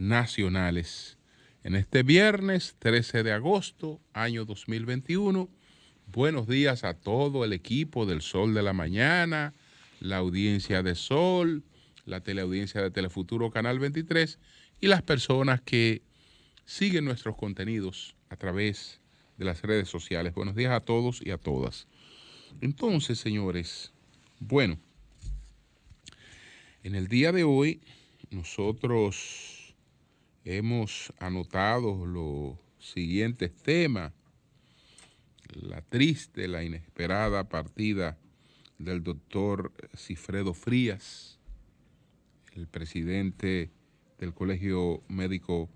nacionales. En este viernes 13 de agosto, año 2021, buenos días a todo el equipo del Sol de la Mañana, la audiencia de Sol, la teleaudiencia de Telefuturo Canal 23 y las personas que siguen nuestros contenidos a través de las redes sociales. Buenos días a todos y a todas. Entonces, señores, bueno, en el día de hoy nosotros hemos anotado los siguientes temas. La triste, la inesperada partida del doctor Cifredo Frías, el presidente del Colegio Médico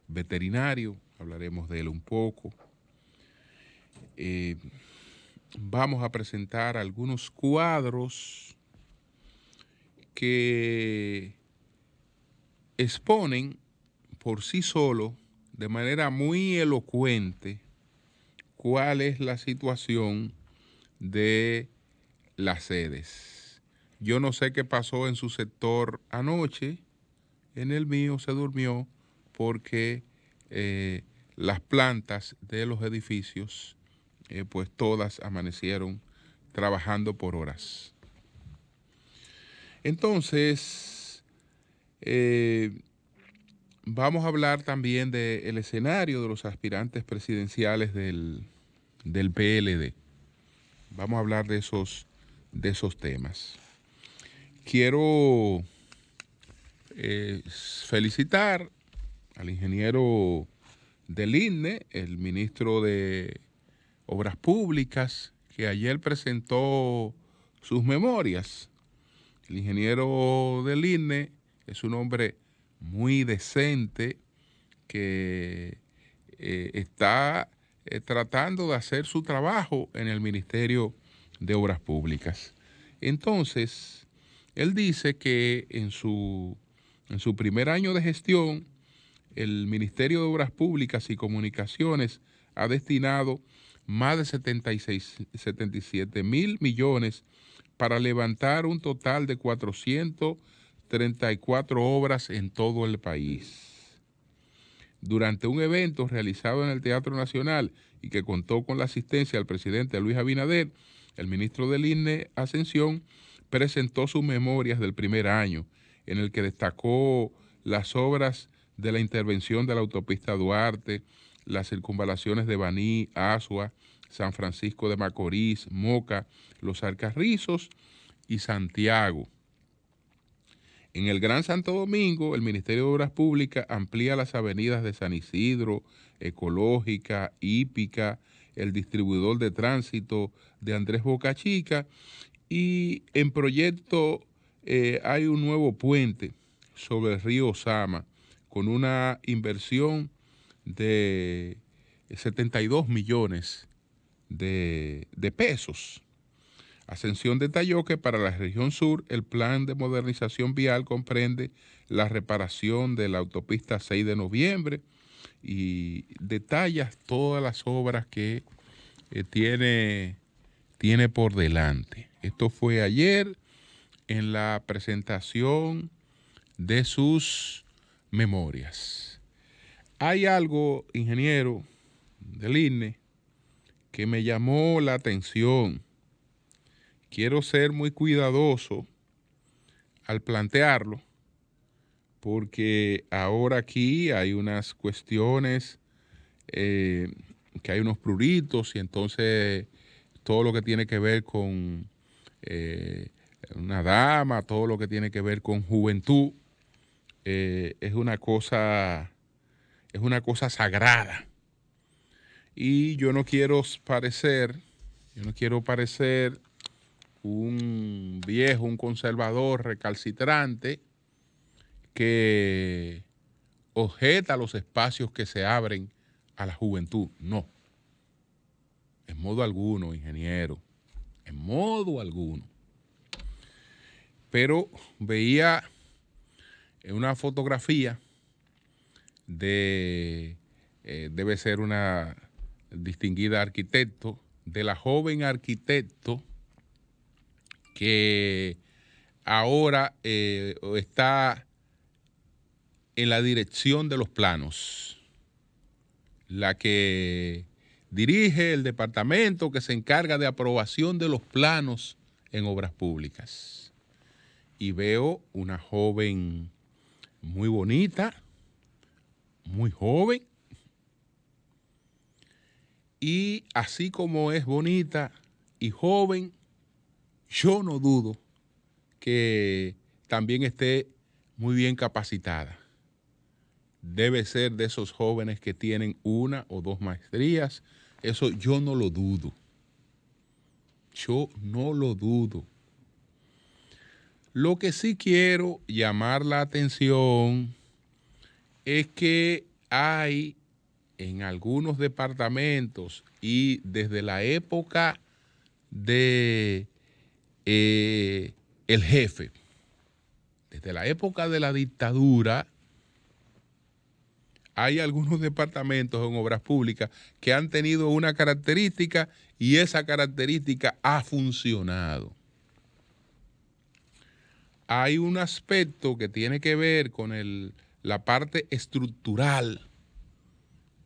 Veterinario. Hablaremos de él un poco. Vamos a presentar algunos cuadros que exponen por sí solo, de manera muy elocuente, cuál es la situación de las sedes. Yo no sé qué pasó en su sector anoche, en el mío se durmió porque las plantas de los edificios, pues todas amanecieron trabajando por horas. Entonces, vamos a hablar también del escenario de los aspirantes presidenciales del PLD. Vamos a hablar de esos temas. Quiero felicitar al ingeniero del INE, el ministro de Obras Públicas, que ayer presentó sus memorias. El ingeniero del INE es un hombre muy decente que está tratando de hacer su trabajo en el Ministerio de Obras Públicas. Entonces, él dice que en su primer año de gestión, el Ministerio de Obras Públicas y Comunicaciones ha destinado más de 77 mil millones para levantar un total de 434 obras en todo el país. Durante un evento realizado en el Teatro Nacional y que contó con la asistencia del presidente Luis Abinader, el ministro del INE, Ascensión, presentó sus memorias del primer año, en el que destacó las obras de la intervención de la autopista Duarte, las circunvalaciones de Baní, Asua, San Francisco de Macorís, Moca, Los Alcarrizos y Santiago. En el Gran Santo Domingo, el Ministerio de Obras Públicas amplía las avenidas de San Isidro, Ecológica, Hípica, el distribuidor de tránsito de Andrés Boca Chica, y en proyecto hay un nuevo puente sobre el río Sama con una inversión de 72 millones de pesos. Ascensión detalló que para la región sur el plan de modernización vial comprende la reparación de la autopista 6 de noviembre y detalla todas las obras que tiene por delante. Esto fue ayer en la presentación de sus memorias. Hay algo, ingeniero del INE, que me llamó la atención. Quiero ser muy cuidadoso al plantearlo, porque ahora aquí hay unas cuestiones, que hay unos pruritos, y entonces todo lo que tiene que ver con una dama, todo lo que tiene que ver con juventud, es una cosa sagrada. Y yo no quiero parecer un viejo, un conservador recalcitrante que objeta los espacios que se abren a la juventud. No, en modo alguno, ingeniero, en modo alguno. Pero veía una fotografía debe ser una distinguida arquitecto, de la joven arquitecto que ahora está en la dirección de los planos, la que dirige el departamento que se encarga de aprobación de los planos en obras públicas. Y veo una joven muy bonita, muy joven, y así como es bonita y joven, yo no dudo que también esté muy bien capacitada. Debe ser de esos jóvenes que tienen 1 o 2 maestrías. Eso yo no lo dudo. Yo no lo dudo. Lo que sí quiero llamar la atención es que hay en algunos departamentos y desde la época de el jefe, desde la época de la dictadura, hay algunos departamentos en obras públicas que han tenido una característica y esa característica ha funcionado. Hay un aspecto que tiene que ver con la parte estructural,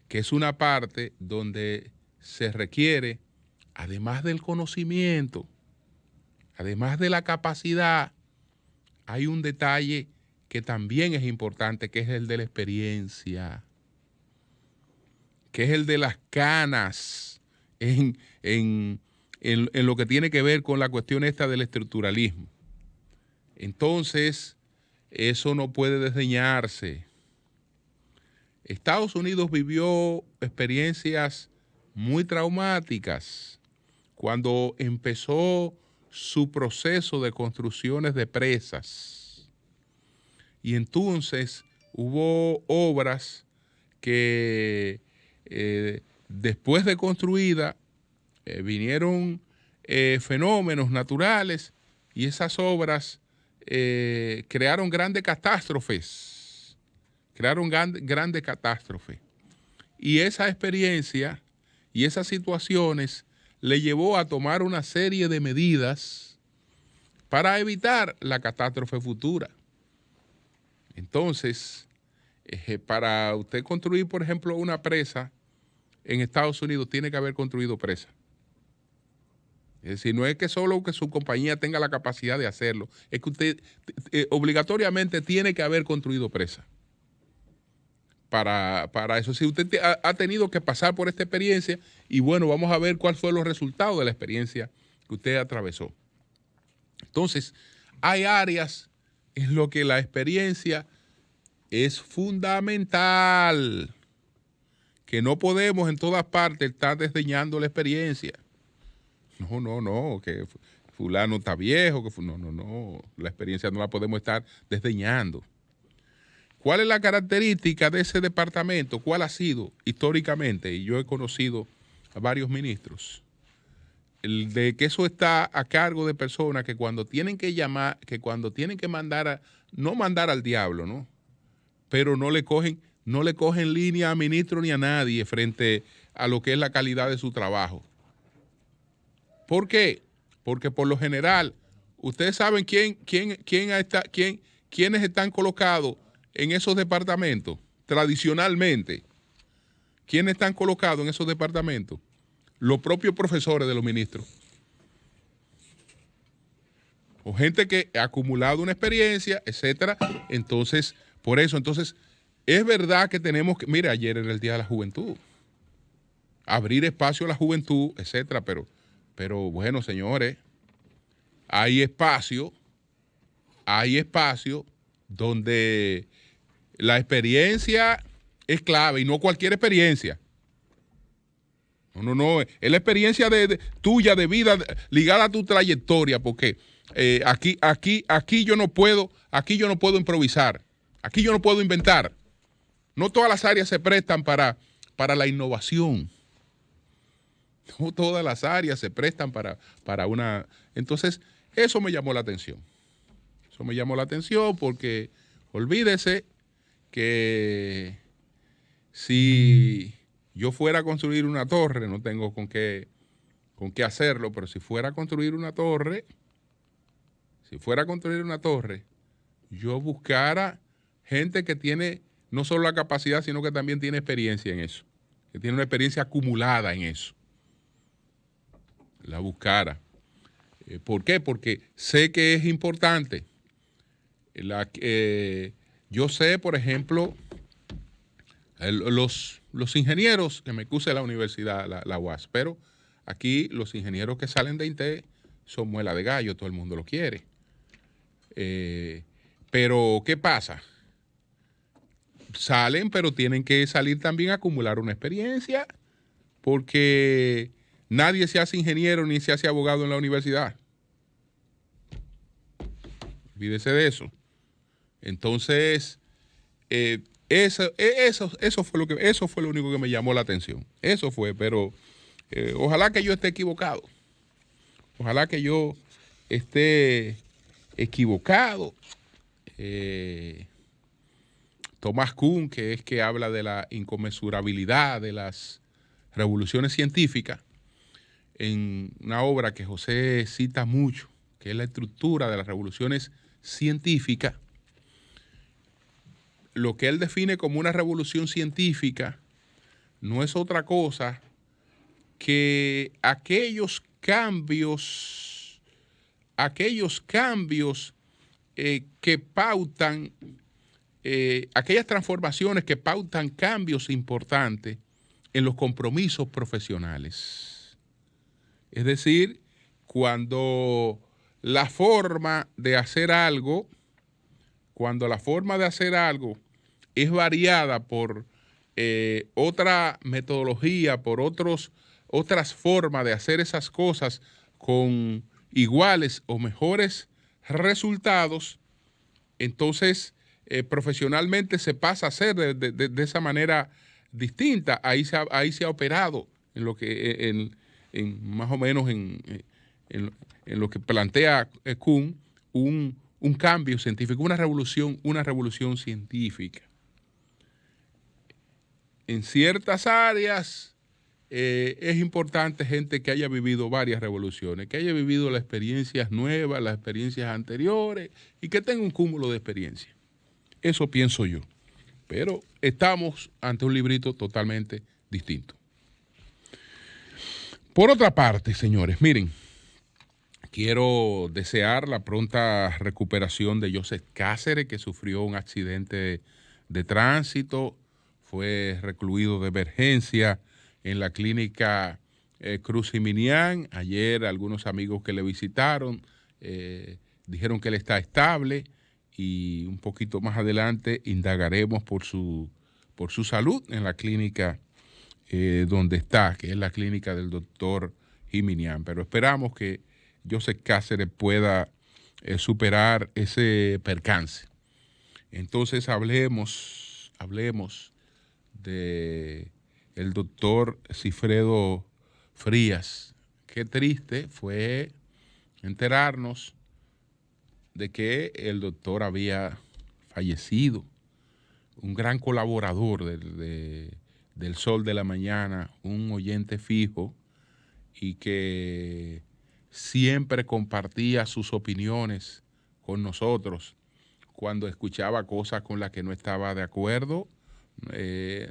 que es una parte donde se requiere, además del conocimiento, además de la capacidad, hay un detalle que también es importante, que es el de la experiencia, que es el de las canas en lo que tiene que ver con la cuestión esta del estructuralismo. Entonces, eso no puede desdeñarse. Estados Unidos vivió experiencias muy traumáticas cuando empezó su proceso de construcciones de presas. Y entonces hubo obras que después de construida vinieron fenómenos naturales y esas obras crearon grandes catástrofes. Grandes catástrofes. Y esa experiencia y esas situaciones le llevó a tomar una serie de medidas para evitar la catástrofe futura. Entonces, para usted construir, por ejemplo, una presa en Estados Unidos, tiene que haber construido presa. Es decir, no es que solo que su compañía tenga la capacidad de hacerlo, es que usted obligatoriamente tiene que haber construido presa. Para eso, si usted ha tenido que pasar por esta experiencia, y bueno, vamos a ver cuáles fueron los resultados de la experiencia que usted atravesó. Entonces, hay áreas en lo que la experiencia es fundamental, que no podemos en todas partes estar desdeñando la experiencia. No, que fulano está viejo, no, la experiencia no la podemos estar desdeñando. ¿Cuál es la característica de ese departamento? ¿Cuál ha sido históricamente? Y yo he conocido a varios ministros. El de que eso está a cargo de personas que cuando tienen que llamar, que cuando tienen que mandar, no mandar al diablo, ¿no? Pero no le cogen línea a ministro ni a nadie frente a lo que es la calidad de su trabajo. ¿Por qué? Porque por lo general, ustedes saben quiénes están colocados en esos departamentos, tradicionalmente. ¿Quiénes están colocados en esos departamentos? Los propios profesores de los ministros. O gente que ha acumulado una experiencia, etcétera. Entonces, por eso, es verdad que tenemos que, mira, ayer era el Día de la Juventud. Abrir espacio a la juventud, etcétera, pero bueno, señores, hay espacio donde la experiencia es clave y no cualquier experiencia. No, es la experiencia tuya de vida ligada a tu trayectoria, porque aquí yo no puedo improvisar, aquí yo no puedo inventar. No todas las áreas se prestan para la innovación. No todas las áreas se prestan para una... Entonces, eso me llamó la atención. Eso me llamó la atención porque olvídese que si yo fuera a construir una torre, no tengo con qué hacerlo, pero si fuera a construir una torre, yo buscara gente que tiene no solo la capacidad, sino que también tiene experiencia en eso, que tiene una experiencia acumulada en eso. La buscara. ¿Por qué? Porque sé que es importante. Yo sé, por ejemplo, los ingenieros, que me excuse la universidad, la UAS, pero aquí los ingenieros que salen de INTE son muela de gallo, todo el mundo lo quiere. Pero, ¿qué pasa? Salen, pero tienen que salir también a acumular una experiencia, porque nadie se hace ingeniero ni se hace abogado en la universidad. Olvídese de eso. Entonces, eso fue lo único que me llamó la atención. Eso fue, pero ojalá que yo esté equivocado. Ojalá que yo esté equivocado. Thomas Kuhn, que es que habla de la inconmensurabilidad de las revoluciones científicas, en una obra que José cita mucho, que es la estructura de las revoluciones científicas. Lo que él define como una revolución científica no es otra cosa que aquellos cambios que pautan, aquellas transformaciones que pautan cambios importantes en los compromisos profesionales. Es decir, cuando la forma de hacer algo es variada por otra metodología, por otras formas de hacer esas cosas con iguales o mejores resultados, entonces profesionalmente se pasa a hacer de esa manera distinta. Ahí se ha operado en lo que más o menos en lo que plantea Kuhn, un cambio científico, una revolución científica. En ciertas áreas es importante gente que haya vivido varias revoluciones, que haya vivido las experiencias nuevas, las experiencias anteriores y que tenga un cúmulo de experiencia. Eso pienso yo. Pero estamos ante un librito totalmente distinto. Por otra parte, señores, miren, quiero desear la pronta recuperación de Joseph Cáceres, que sufrió un accidente de tránsito, fue recluido de emergencia en la clínica Cruz Jiminián. Ayer algunos amigos que le visitaron dijeron que él está estable y un poquito más adelante indagaremos por su salud en la clínica donde está, que es la clínica del doctor Jiminián. Pero esperamos que Joseph Cáceres pueda superar ese percance. Entonces hablemos de el doctor Cifredo Frías. Qué triste fue enterarnos de que el doctor había fallecido, un gran colaborador del Sol de la Mañana, un oyente fijo y que siempre compartía sus opiniones con nosotros. Cuando escuchaba cosas con las que no estaba de acuerdo,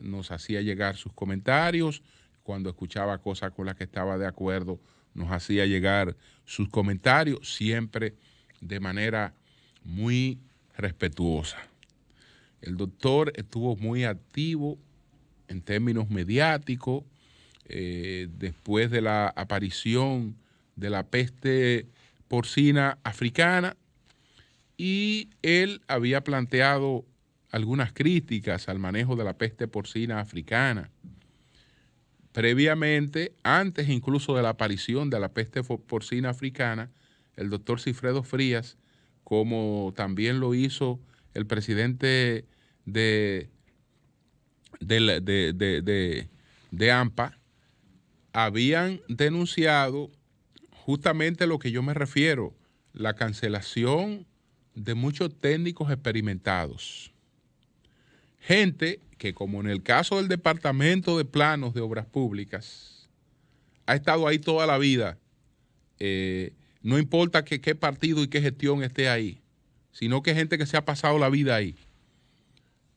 nos hacía llegar sus comentarios. Cuando escuchaba cosas con las que estaba de acuerdo, nos hacía llegar sus comentarios, siempre de manera muy respetuosa. El doctor estuvo muy activo en términos mediáticos después de la aparición de la peste porcina africana, y él había planteado algunas críticas al manejo de la peste porcina africana. Previamente, antes incluso de la aparición de la peste porcina africana, el doctor Cifredo Frías, como también lo hizo el presidente de AMPA, habían denunciado justamente lo que yo me refiero, la cancelación de muchos técnicos experimentados. Gente que, como en el caso del Departamento de Planos de Obras Públicas, ha estado ahí toda la vida. No importa qué partido y qué gestión esté ahí, sino que gente que se ha pasado la vida ahí.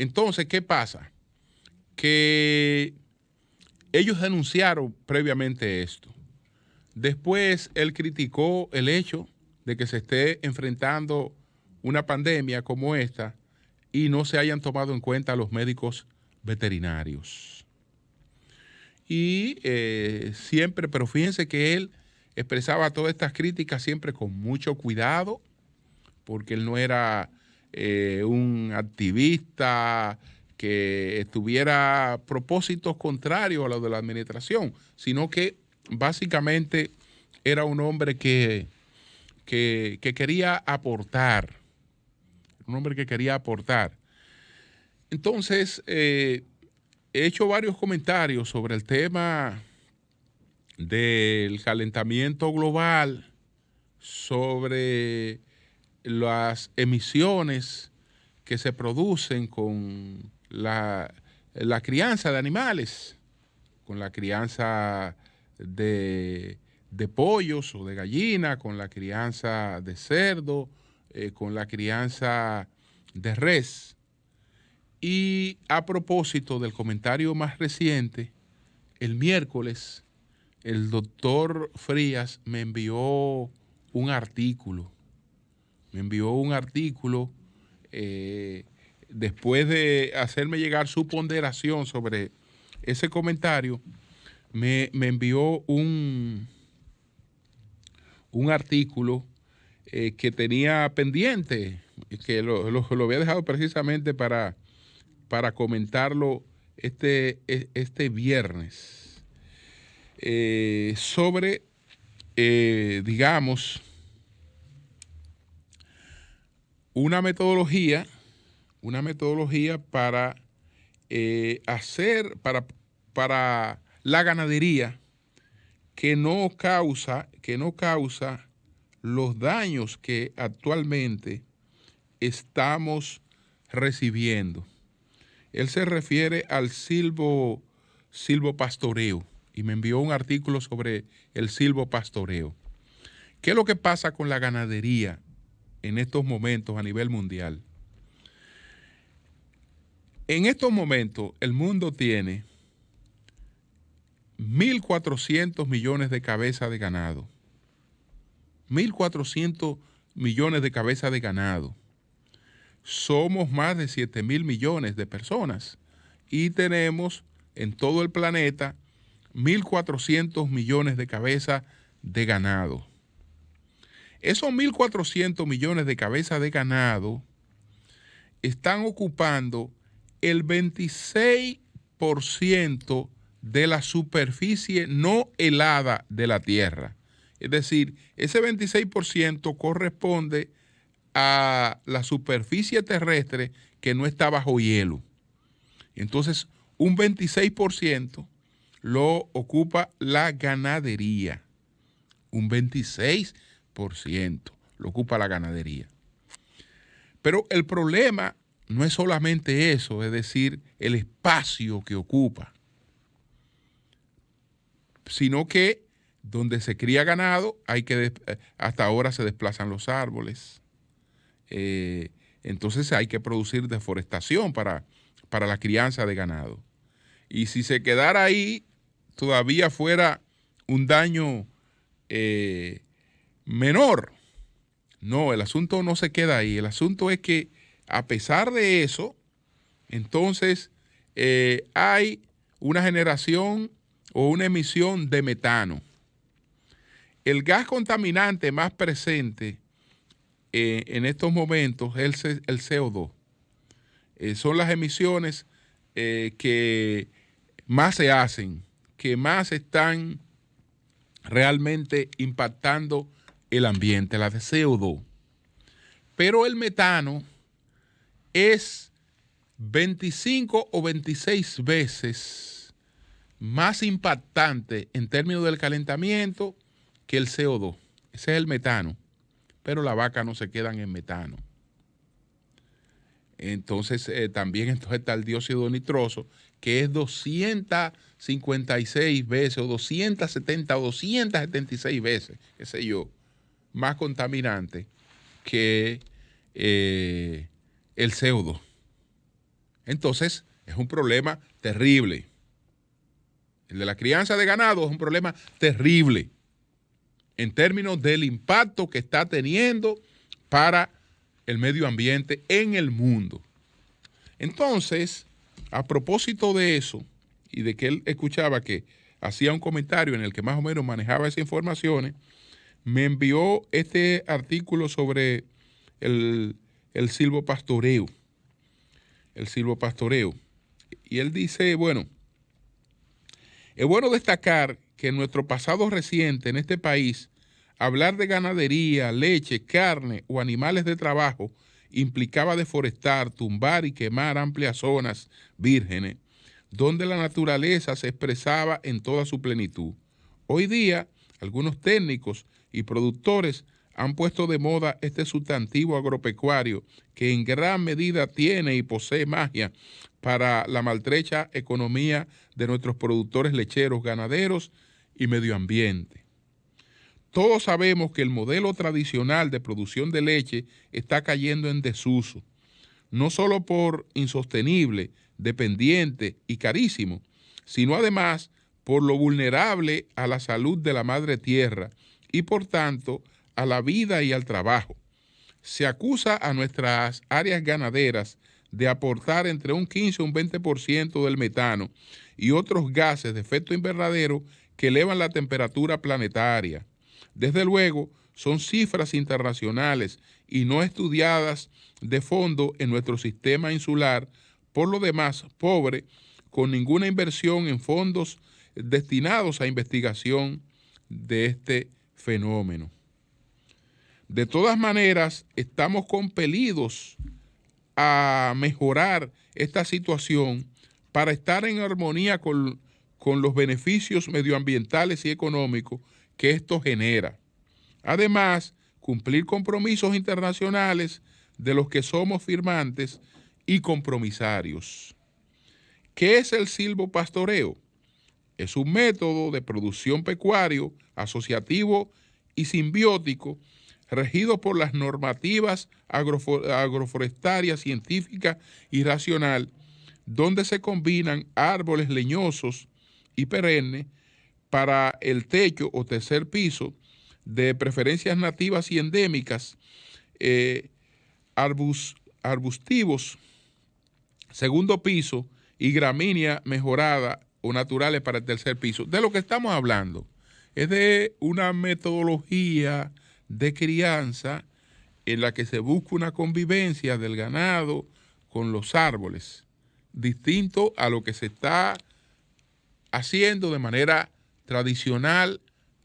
Entonces, ¿qué pasa? Que ellos denunciaron previamente esto. Después él criticó el hecho de que se esté enfrentando una pandemia como esta y no se hayan tomado en cuenta los médicos veterinarios. Y siempre, pero fíjense que él expresaba todas estas críticas siempre con mucho cuidado, porque él no era un activista que tuviera propósitos contrarios a los de la administración, sino que básicamente era un hombre que quería aportar, un hombre que quería aportar. Entonces, he hecho varios comentarios sobre el tema del calentamiento global, sobre las emisiones que se producen con la crianza de animales, con la crianza de pollos o de gallina, con la crianza de cerdo, con la crianza de res. Y a propósito del comentario más reciente, el miércoles el doctor Frías me envió un artículo. Después de hacerme llegar su ponderación sobre ese comentario, me envió un artículo que tenía pendiente, que lo había dejado precisamente para comentarlo este viernes, sobre, digamos, una metodología para para la ganadería que no causa los daños que actualmente estamos recibiendo. Él se refiere al silvopastoreo y me envió un artículo sobre el silvopastoreo. ¿Qué es lo que pasa con la ganadería en estos momentos a nivel mundial? En estos momentos el mundo tiene 1.400 millones de cabezas de ganado. 1.400 millones de cabezas de ganado. Somos más de 7.000 millones de personas y tenemos en todo el planeta 1.400 millones de cabezas de ganado. Esos 1.400 millones de cabezas de ganado están ocupando el 26% de la superficie no helada de la Tierra. Es decir, ese 26% corresponde a la superficie terrestre que no está bajo hielo. Entonces, un 26% lo ocupa la ganadería. Un 26% lo ocupa la ganadería. Pero el problema no es solamente eso, es decir, el espacio que ocupa, sino que donde se cría ganado, hasta ahora se desplazan los árboles. Entonces hay que producir deforestación para la crianza de ganado. Y si se quedara ahí, todavía fuera un daño menor. No, el asunto no se queda ahí. El asunto es que a pesar de eso, entonces hay una generación o una emisión de metano. El gas contaminante más presente en estos momentos es el CO2. Son las emisiones que más se hacen, que más están realmente impactando el ambiente, las de CO2. Pero el metano es 25 o 26 veces más impactante en términos del calentamiento que el CO2. Ese es el metano. Pero las vacas no se quedan en metano. Entonces, también está el dióxido nitroso, que es 256 veces, o 270 o 276 veces, qué sé yo, más contaminante que el CO2. Entonces, es un problema terrible. El de la crianza de ganado es un problema terrible en términos del impacto que está teniendo para el medio ambiente en el mundo. Entonces, a propósito de eso, y de que él escuchaba que hacía un comentario en el que más o menos manejaba esas informaciones, me envió este artículo sobre el silvopastoreo. El silvopastoreo. Y él dice, bueno, es bueno destacar que en nuestro pasado reciente en este país, hablar de ganadería, leche, carne o animales de trabajo implicaba deforestar, tumbar y quemar amplias zonas vírgenes, donde la naturaleza se expresaba en toda su plenitud. Hoy día, algunos técnicos y productores han puesto de moda este sustantivo agropecuario que en gran medida tiene y posee magia para la maltrecha economía de nuestros productores lecheros, ganaderos y medio ambiente. Todos sabemos que el modelo tradicional de producción de leche está cayendo en desuso, no solo por insostenible, dependiente y carísimo, sino además por lo vulnerable a la salud de la madre tierra y por tanto a la vida y al trabajo. Se acusa a nuestras áreas ganaderas de aportar entre un 15 y un 20% del metano y otros gases de efecto invernadero que elevan la temperatura planetaria. Desde luego, son cifras internacionales y no estudiadas de fondo en nuestro sistema insular, por lo demás pobre, con ninguna inversión en fondos destinados a investigación de este fenómeno. De todas maneras, estamos compelidos a mejorar esta situación para estar en armonía con los beneficios medioambientales y económicos que esto genera. Además, cumplir compromisos internacionales de los que somos firmantes y compromisarios. ¿Qué es el silvopastoreo? Es un método de producción pecuario, asociativo y simbiótico, regido por las normativas agroforestarias, científicas y racional, donde se combinan árboles leñosos y perennes para el techo o tercer piso, de preferencias nativas y endémicas, arbustivos, segundo piso y gramínea mejorada o naturales para el tercer piso. De lo que estamos hablando es de una metodología de crianza en la que se busca una convivencia del ganado con los árboles, distinto a lo que se está haciendo de manera tradicional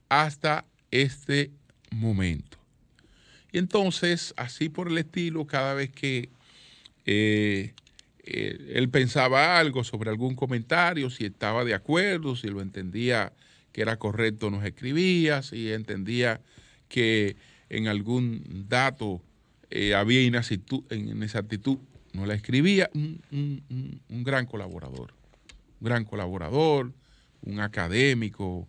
hasta este momento. Y entonces, así por el estilo, cada vez que él pensaba algo sobre algún comentario, si estaba de acuerdo, si lo entendía que era correcto, nos escribía, si entendía que en algún dato había inexactitud, nos la escribía. Un gran colaborador, un académico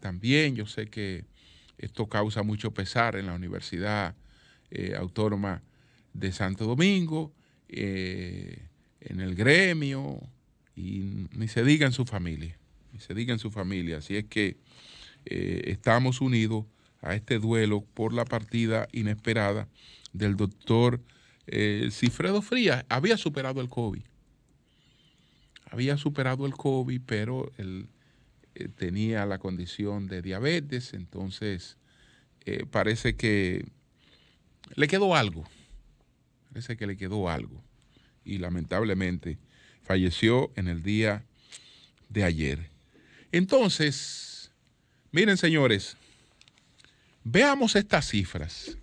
también. Yo sé que esto causa mucho pesar en la Universidad Autónoma de Santo Domingo, en el gremio, y ni se diga en su familia, Así es que estamos unidos a este duelo por la partida inesperada del doctor Cifredo Frías. Había superado el COVID, pero él tenía la condición de diabetes, entonces parece que le quedó algo, y lamentablemente falleció en el día de ayer. Entonces, miren, señores, veamos estas cifras,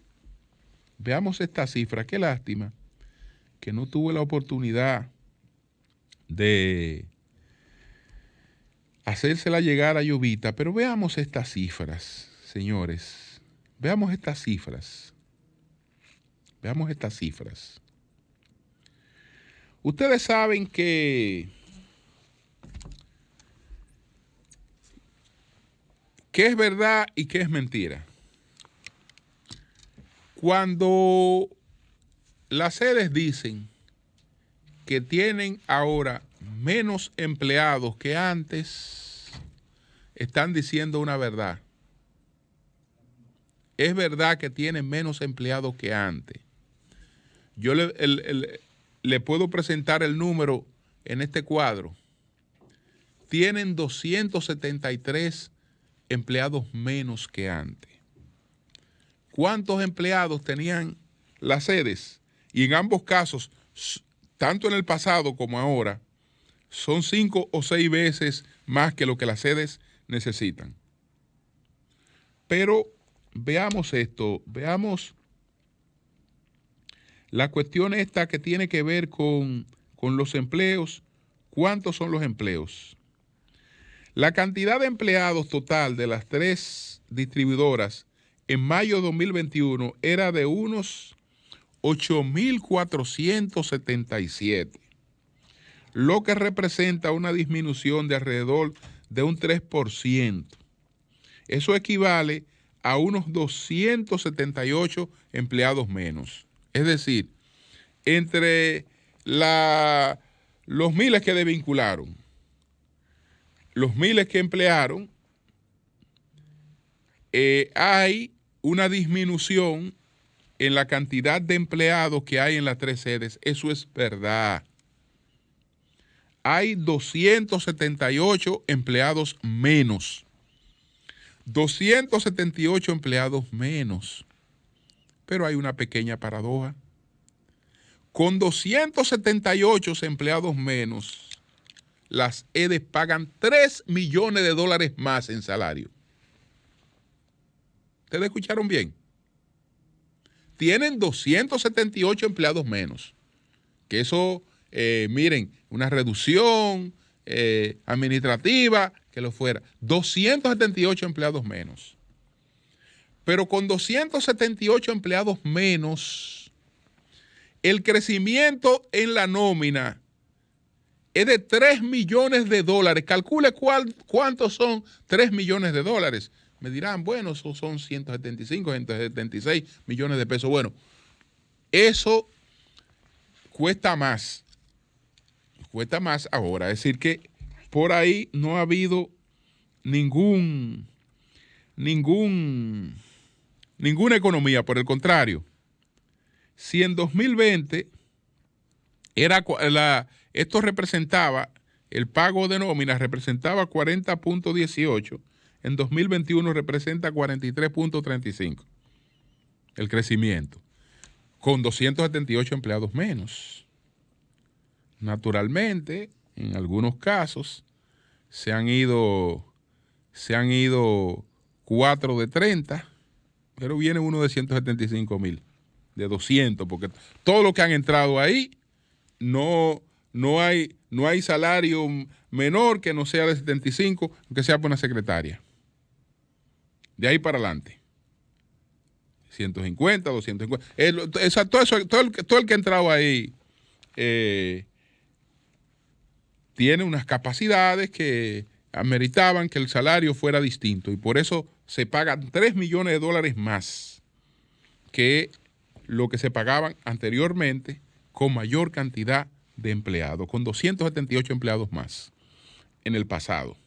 qué lástima que no tuve la oportunidad de hacérsela llegar a Llovita, pero veamos estas cifras, señores, veamos estas cifras. Ustedes saben que qué es verdad y qué es mentira. Cuando las sedes dicen que tienen ahora menos empleados que antes están diciendo una verdad. Es verdad que tienen menos empleados que antes. Yo le puedo presentar el número en este cuadro. Tienen 273 empleados menos que antes. ¿Cuántos empleados tenían las sedes? Y en ambos casos, tanto en el pasado como ahora, son 5 o 6 veces más que lo que las sedes necesitan. Pero veamos esto, veamos la cuestión esta que tiene que ver con los empleos. ¿Cuántos son los empleos? La cantidad de empleados total de las 3 distribuidoras en mayo de 2021 era de unos 8.477, lo que representa una disminución de alrededor de un 3%. Eso equivale a unos 278 empleados menos. Es decir, entre los miles que desvincularon, los miles que emplearon, hay una disminución en la cantidad de empleados que hay en las 3 sedes. Eso es verdad. Hay 278 empleados menos. 278 empleados menos. Pero hay una pequeña paradoja. Con 278 empleados menos, las EDES pagan $3 millones más en salario. ¿Ustedes escucharon bien? Tienen 278 empleados menos. Que eso, miren, una reducción administrativa, que lo fuera. 278 empleados menos. Pero con 278 empleados menos, el crecimiento en la nómina es de $3 millones. Calcule cuántos son $3 millones. Me dirán, bueno, eso son 175, 176 millones de pesos. Bueno, eso cuesta más. Cuesta más ahora. Es decir, que por ahí no ha habido ninguna economía. Por el contrario, si en 2020 esto representaba, el pago de nómina representaba 40.18, en 2021 representa 43.35 el crecimiento, con 278 empleados menos. Naturalmente, en algunos casos, se han ido 4 de 30, pero viene uno de 175,000, de 200, porque todo lo que han entrado ahí, no hay salario menor que no sea de 75, aunque sea por una secretaria. De ahí para adelante. 150, 250. Todo el que ha entrado ahí tiene unas capacidades que ameritaban que el salario fuera distinto, y por eso se pagan $3 millones más que lo que se pagaban anteriormente con mayor cantidad de empleados, con 278 empleados más en el pasado.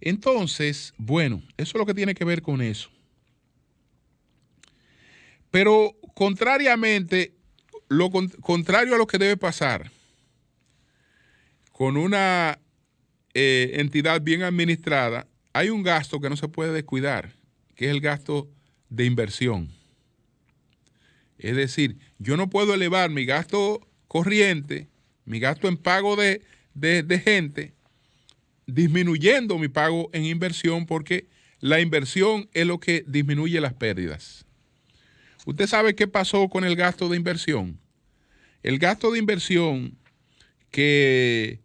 Entonces, bueno, eso es lo que tiene que ver con eso. Pero contrario a lo que debe pasar con una entidad bien administrada, hay un gasto que no se puede descuidar, que es el gasto de inversión. Es decir, yo no puedo elevar mi gasto corriente, mi gasto en pago de gente, disminuyendo mi pago en inversión, porque la inversión es lo que disminuye las pérdidas. ¿Usted sabe qué pasó con el gasto de inversión? El gasto de inversión que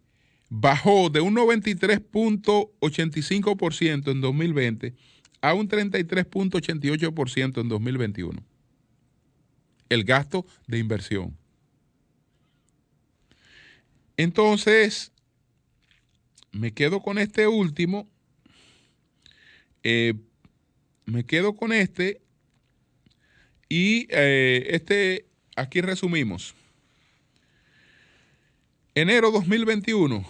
bajó de un 93.85% en 2020 a un 33.88% en 2021. El gasto de inversión. Entonces, me quedo con este último. Y aquí resumimos. Enero 2021,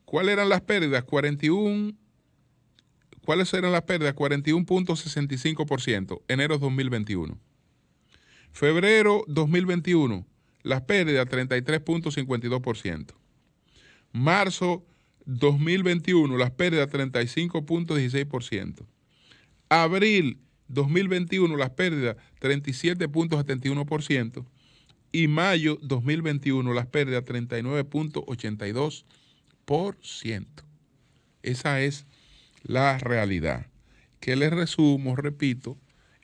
¿cuáles eran las pérdidas? 41.65%, enero 2021. Febrero 2021, las pérdidas 33.52%. Marzo 2021, las pérdidas 35.16%. Abril 2021, las pérdidas 37.71%. Y mayo 2021, las pérdidas 39.82%. Esa es la realidad. Que les resumo, repito,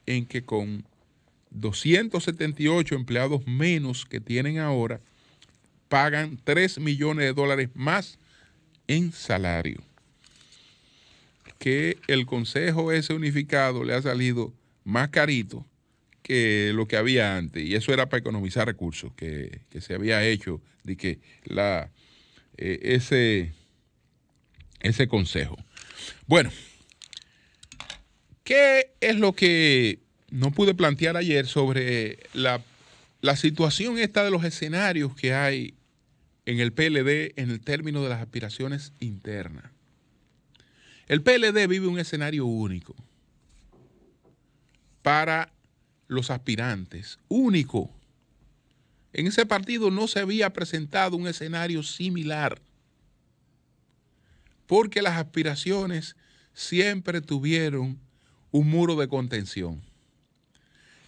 en que con 278 empleados menos que tienen ahora, pagan $3 millones más en salario. Que el Consejo ese unificado le ha salido más carito que lo que había antes, y eso era para economizar recursos que se había hecho de que ese consejo. Bueno, ¿qué es lo que no pude plantear ayer sobre la situación esta de los escenarios que hay en el PLD en el término de las aspiraciones internas? El PLD vive un escenario único para los aspirantes, único. En ese partido no se había presentado un escenario similar, porque las aspiraciones siempre tuvieron un muro de contención.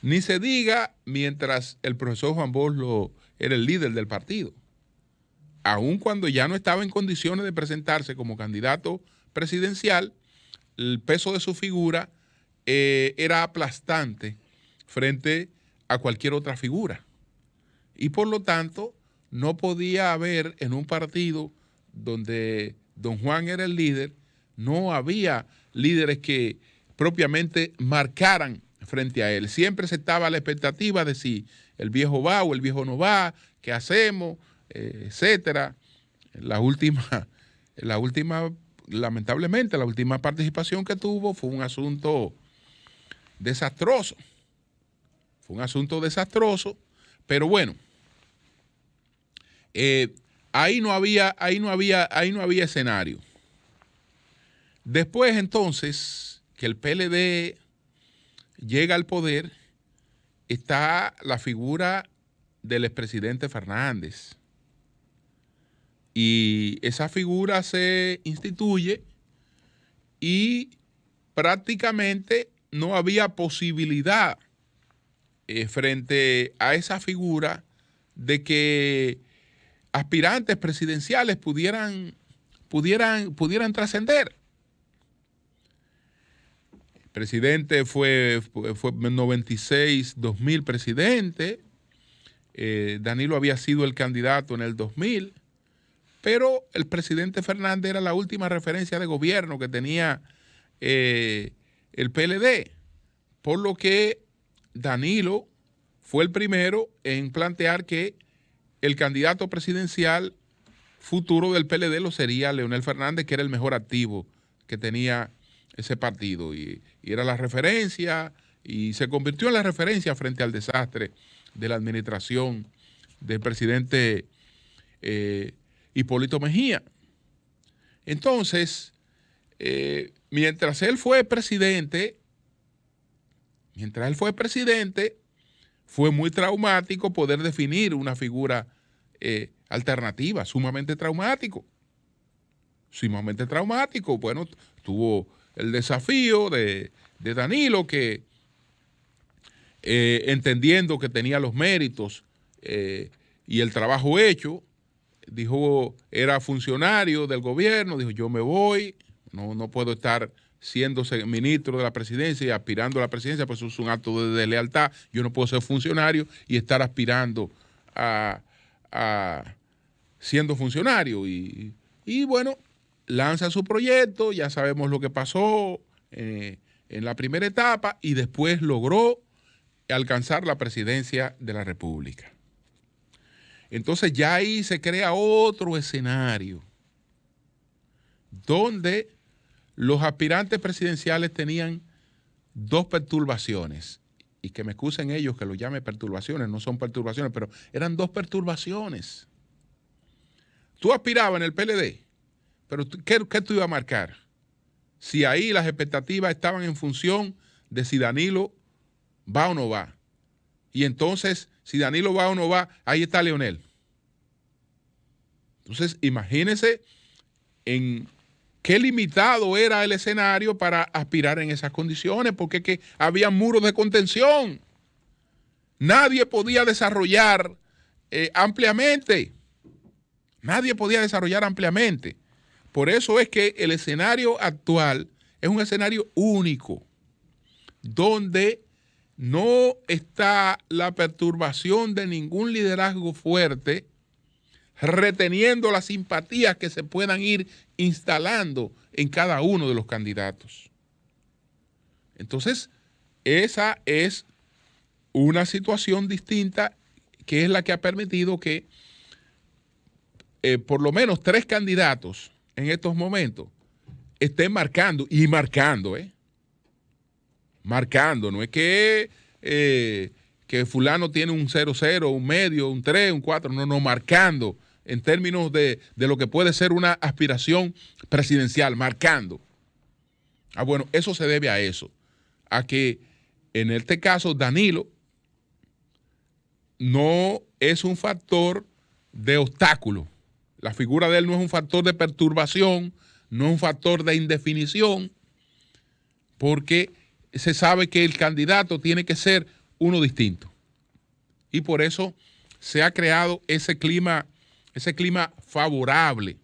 Ni se diga mientras el profesor Juan Bosch era el líder del partido. Aun cuando ya no estaba en condiciones de presentarse como candidato presidencial, el peso de su figura era aplastante frente a cualquier otra figura. Y por lo tanto, no podía haber en un partido donde don Juan era el líder, no había líderes que propiamente marcaran frente a él. Siempre se estaba a la expectativa de si el viejo va o el viejo no va, qué hacemos, etcétera. Lamentablemente, la última participación que tuvo fue un asunto desastroso. Fue un asunto desastroso, pero bueno, ahí no había escenario. Después, entonces, que el PLD llega al poder, está la figura del expresidente Fernández. Y esa figura se instituye y prácticamente no había posibilidad frente a esa figura de que aspirantes presidenciales pudieran trascender. El presidente fue 96, 2000 presidente. Danilo había sido el candidato en el 2000, pero el presidente Fernández era la última referencia de gobierno que tenía el PLD, por lo que Danilo fue el primero en plantear que el candidato presidencial futuro del PLD lo sería Leonel Fernández, que era el mejor activo que tenía ese partido, y era la referencia, y se convirtió en la referencia frente al desastre de la administración del presidente Hipólito Mejía. Entonces, mientras él fue presidente, fue muy traumático poder definir una figura alternativa, sumamente traumático. Bueno, tuvo el desafío de Danilo, que entendiendo que tenía los méritos y el trabajo hecho, dijo, era funcionario del gobierno, dijo, yo me voy, no puedo estar siendo ministro de la presidencia y aspirando a la presidencia, pues eso es un acto de lealtad. Yo no puedo ser funcionario y estar aspirando a siendo funcionario. Y bueno, lanza su proyecto, ya sabemos lo que pasó en la primera etapa, y después logró alcanzar la presidencia de la República. Entonces ya ahí se crea otro escenario donde los aspirantes presidenciales tenían dos perturbaciones, y que me excusen ellos que lo llame perturbaciones, no son perturbaciones, pero eran dos perturbaciones. tú aspirabas en el PLD, pero ¿qué tú ibas a marcar? Si ahí las expectativas estaban en función de si Danilo va o no va. Y entonces, si Danilo va o no va, ahí está Leonel. Entonces, imagínense en qué limitado era el escenario para aspirar en esas condiciones, porque que había muros de contención. Nadie podía desarrollar ampliamente. Nadie podía desarrollar ampliamente. Por eso es que el escenario actual es un escenario único, donde no está la perturbación de ningún liderazgo fuerte, reteniendo las simpatías que se puedan ir instalando en cada uno de los candidatos. Entonces, esa es una situación distinta, que es la que ha permitido que por lo menos 3 candidatos en estos momentos estén marcando, y marcando, marcando, no es que fulano tiene un 0-0, un medio, un 3, un 4, no, marcando en términos de lo que puede ser una aspiración presidencial, marcando. Bueno, eso se debe a eso, a que en este caso Danilo no es un factor de obstáculo. La figura de él no es un factor de perturbación, no es un factor de indefinición, porque se sabe que el candidato tiene que ser uno distinto. Y por eso se ha creado ese clima favorable.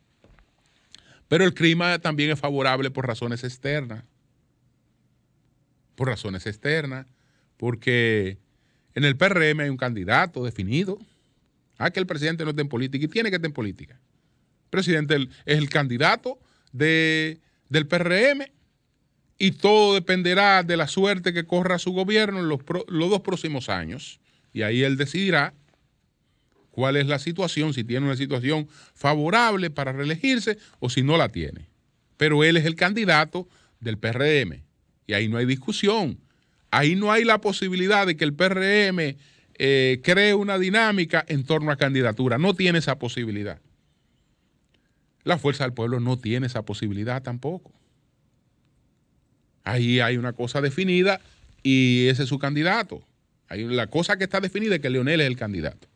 Pero el clima también es favorable por razones externas. Por razones externas, porque en el PRM hay un candidato definido. Que el presidente no esté en política, y tiene que estar en política. El presidente es el candidato del PRM, y todo dependerá de la suerte que corra su gobierno en los 2 próximos años. Y ahí él decidirá cuál es la situación, si tiene una situación favorable para reelegirse o si no la tiene. Pero él es el candidato del PRM, y ahí no hay discusión. Ahí no hay la posibilidad de que el PRM cree una dinámica en torno a candidatura. No tiene esa posibilidad. La Fuerza del Pueblo no tiene esa posibilidad tampoco. Ahí hay una cosa definida y ese es su candidato. La cosa que está definida es que Leonel es el candidato.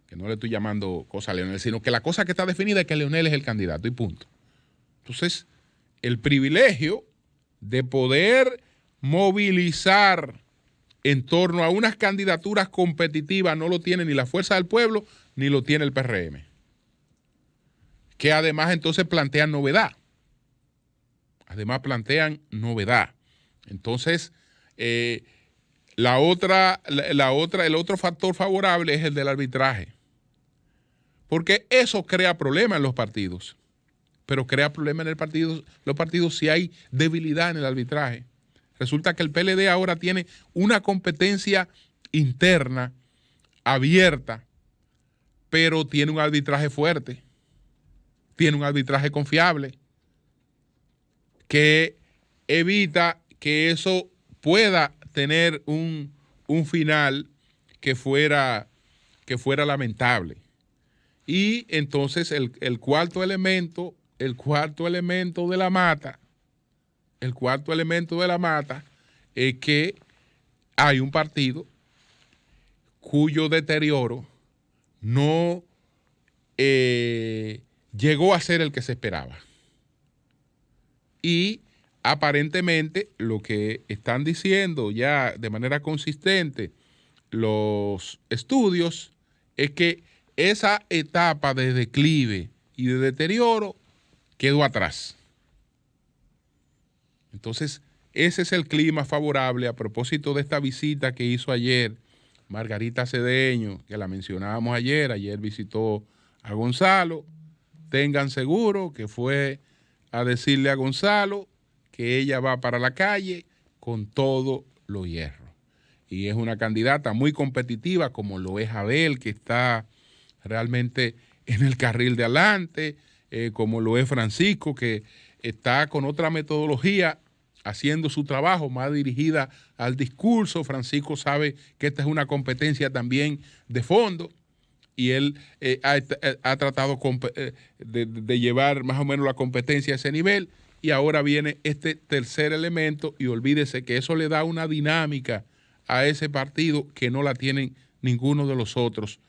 Que no le estoy llamando cosa a Leonel, sino que la cosa que está definida es que Leonel es el candidato y punto. Entonces, el privilegio de poder movilizar en torno a unas candidaturas competitivas no lo tiene ni la Fuerza del Pueblo ni lo tiene el PRM. Que además entonces plantean novedad. Entonces, el otro factor favorable es el del arbitraje. Porque eso crea problemas en los partidos. Pero crea problemas en los partidos si hay debilidad en el arbitraje. Resulta que el PLD ahora tiene una competencia interna abierta, pero tiene un arbitraje fuerte, tiene un arbitraje confiable, que evita que eso pueda tener un final que fuera lamentable. Y entonces el cuarto elemento de la mata, es que hay un partido cuyo deterioro no llegó a ser el que se esperaba. Y aparentemente lo que están diciendo ya de manera consistente los estudios es que esa etapa de declive y de deterioro quedó atrás. Entonces, ese es el clima favorable a propósito de esta visita que hizo ayer Margarita Cedeño, que la mencionábamos ayer. Ayer visitó a Gonzalo. Tengan seguro que fue a decirle a Gonzalo que ella va para la calle con todo lo hierro. Y es una candidata muy competitiva, como lo es Abel, que está realmente en el carril de adelante, como lo es Francisco, que está con otra metodología haciendo su trabajo más dirigida al discurso. Francisco sabe que esta es una competencia también de fondo, y él ha tratado de llevar más o menos la competencia a ese nivel, y ahora viene este tercer elemento, y olvídese que eso le da una dinámica a ese partido que no la tienen ninguno de los otros,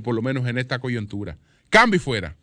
por lo menos en esta coyuntura. Cambio y fuera.